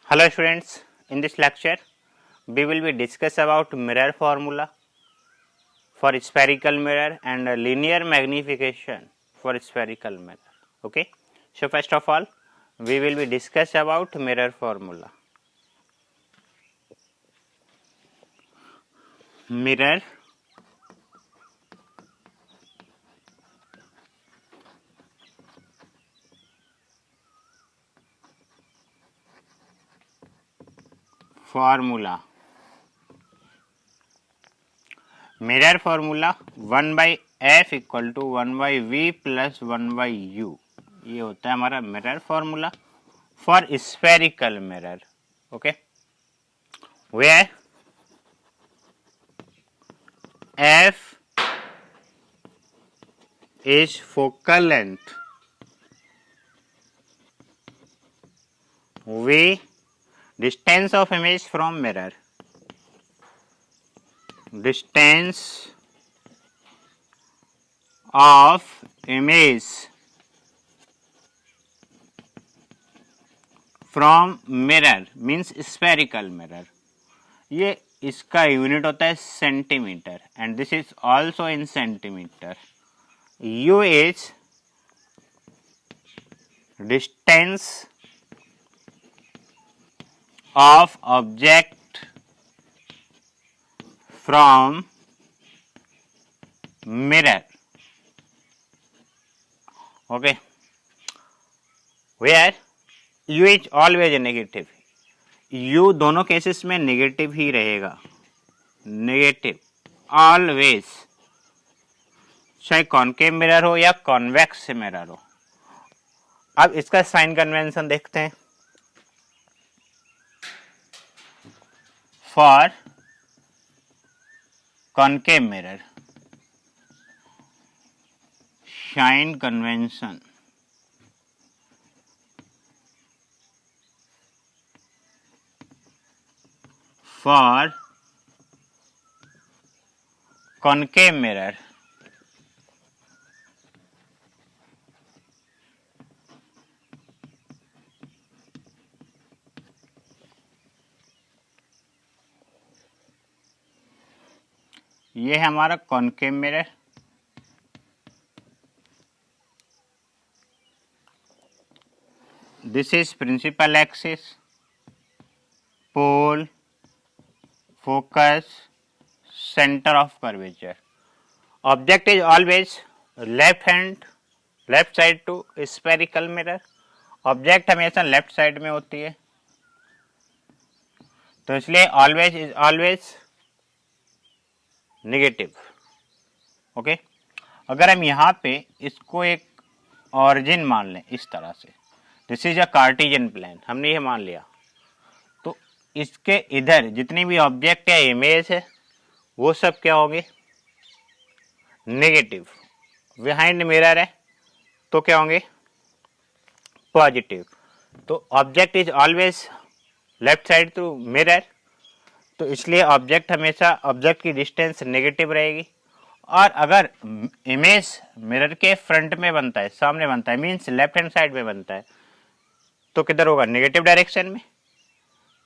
Hello students, in this lecture we will be discuss about mirror formula for spherical mirror and linear magnification for spherical mirror. Okay, so first of all we will be discuss about mirror formula. Mirror formula. Mirror formula 1 by f equal to 1 by v plus 1 by u. ये होता है हमारा mirror formula for spherical mirror. Okay, where f is focal length, v distance of image from mirror, distance of image from mirror means spherical mirror. ये इसका unit होता है centimetre and this is also in centimetre. u is distance of object from mirror. Okay, where u is always negative. u दोनों cases में negative ही रहेगा, negative always, चाहे concave mirror हो या कॉन्वेक्स मिरर हो. अब इसका साइन कन्वेंशन देखते हैं. For concave mirror sign convention for concave mirror ये है हमारा concave mirror. This is principal axis, pole, focus, centre of curvature. Object is always left side to spherical mirror. Object हमेशा left side में होती है, तो इसलिए always is always negative. Okay, अगर हम यहाँ पे इसको एक ऑरिजिन मान लें इस तरह से, this is a Cartesian plane, हमने ये मान लिया, तो इसके इधर जितनी भी ऑब्जेक्ट या इमेज है वो सब क्या होंगे, नेगेटिव. बिहाइंड मिरर है तो क्या होंगे, पॉजिटिव. तो object is always left side to mirror, तो इसलिए ऑब्जेक्ट हमेशा ऑब्जेक्ट की डिस्टेंस नेगेटिव रहेगी. और अगर इमेज मिरर के फ्रंट में बनता है, सामने बनता है, मीन्स लेफ्ट हैंड साइड में बनता है, तो किधर होगा, नेगेटिव डायरेक्शन में.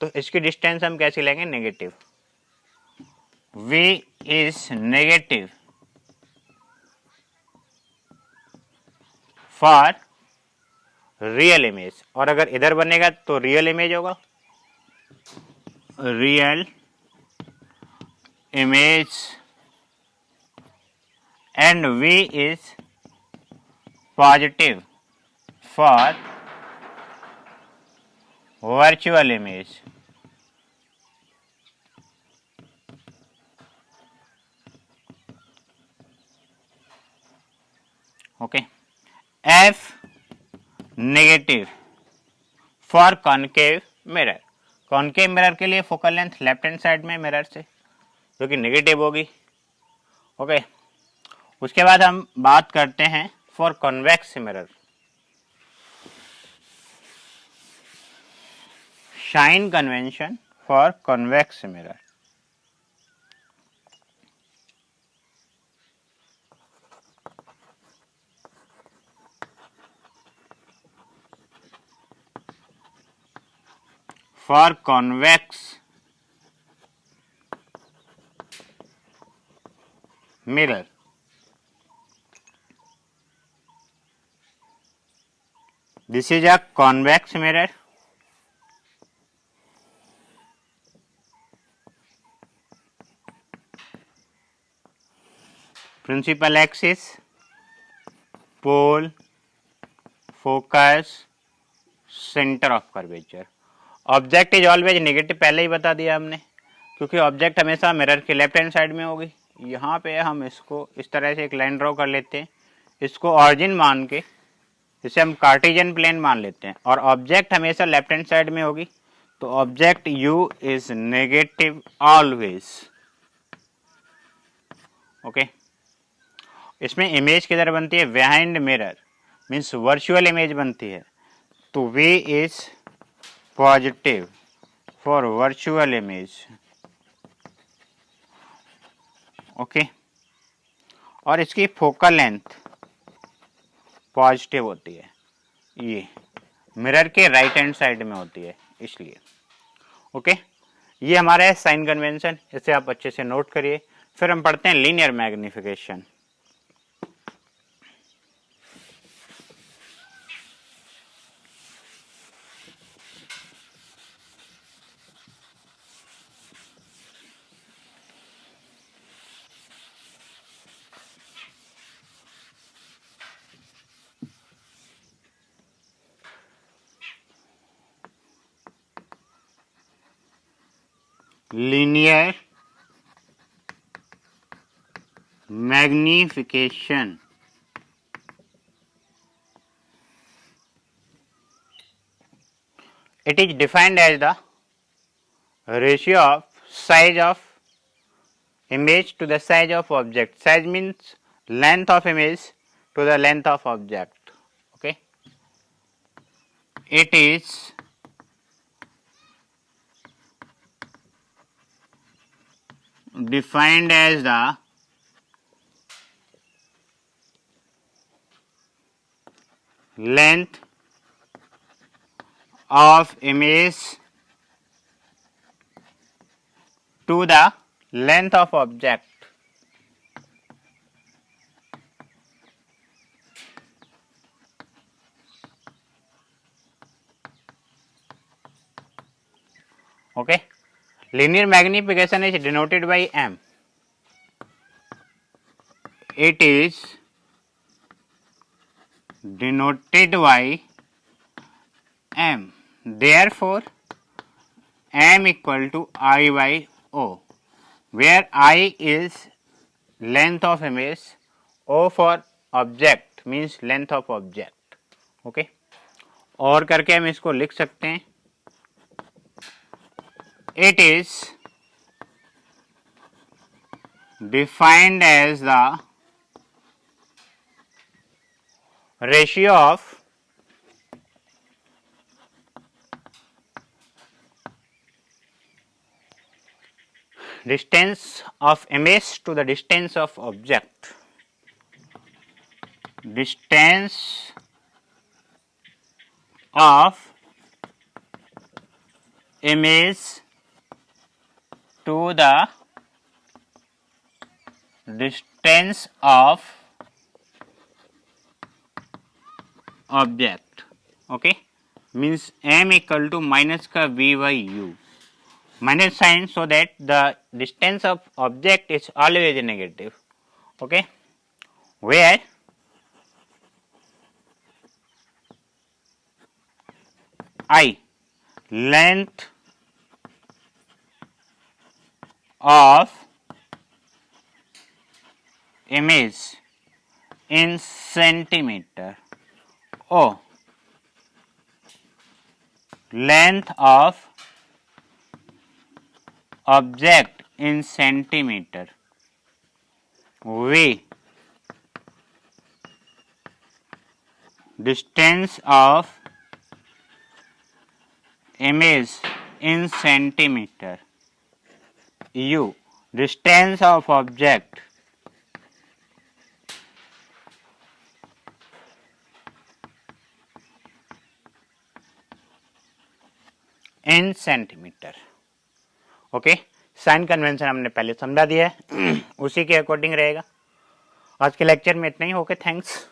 तो इसकी डिस्टेंस हम कैसे लेंगे, negative. v is negative for real image. और अगर इधर बनेगा तो रियल इमेज होगा, real image, and v is positive for virtual image. Okay, f negative for concave mirror. Concave mirror के लिए focal length left hand side में mirror से, जो कि नेगेटिव होगी. ओके, उसके बाद हम बात करते हैं for convex mirror. Sign convention for convex mirror. for convex mirror. This is a convex mirror. Principal axis, pole, focus, centre of curvature. Object is always negative, पहले ही बता दिया हमने, क्योंकि ऑब्जेक्ट हमेशा मिरर के लेफ्ट हैंड साइड में होगी. यहाँ पे हम इसको इस तरह से एक लाइन ड्रॉ कर लेते हैं, इसको ऑरिजिन मान के इसे हम कार्टेशियन प्लेन मान लेते हैं, और ऑब्जेक्ट हमेशा लेफ्ट हैंड साइड में होगी, तो object u is negative always. Okay. इसमें इमेज किधर बनती है? Behind mirror, means virtual image बनती है, तो v is positive for virtual image. Okay. और इसकी फोकल लेंथ पॉजिटिव होती है, ये मिरर के राइट हैंड साइड में होती है इसलिए. ओके. ये हमारा है साइन कन्वेंशन, इसे आप अच्छे से नोट करिए. फिर हम पढ़ते हैं linear magnification. linear magnification. It is defined as the ratio of size of image to the size of object. Size means length of image to the length of object. Okay. It is defined as the length of image to the length of object. Okay. Linear magnification is denoted by M. It is denoted by M. Therefore, M equal to I by O, where I is length of image, O for object means length of object. Okay. और करके हम इसको लिख सकते हैं. It is defined as the ratio of distance of image to the distance of object. Distance of image to the distance of object. Okay. Means M equal to minus का V by U. Minus sign so that the distance of object is always negative. Okay. Where I length of image in centimeter. O length of object in centimeter. V distance of image in centimeter. U distance of object in centimetre. Okay, sign convention हमने पहले समझा दिया है, उसी के according रहेगा। आज के लेक्चर में इतना ही। Okay, thanks.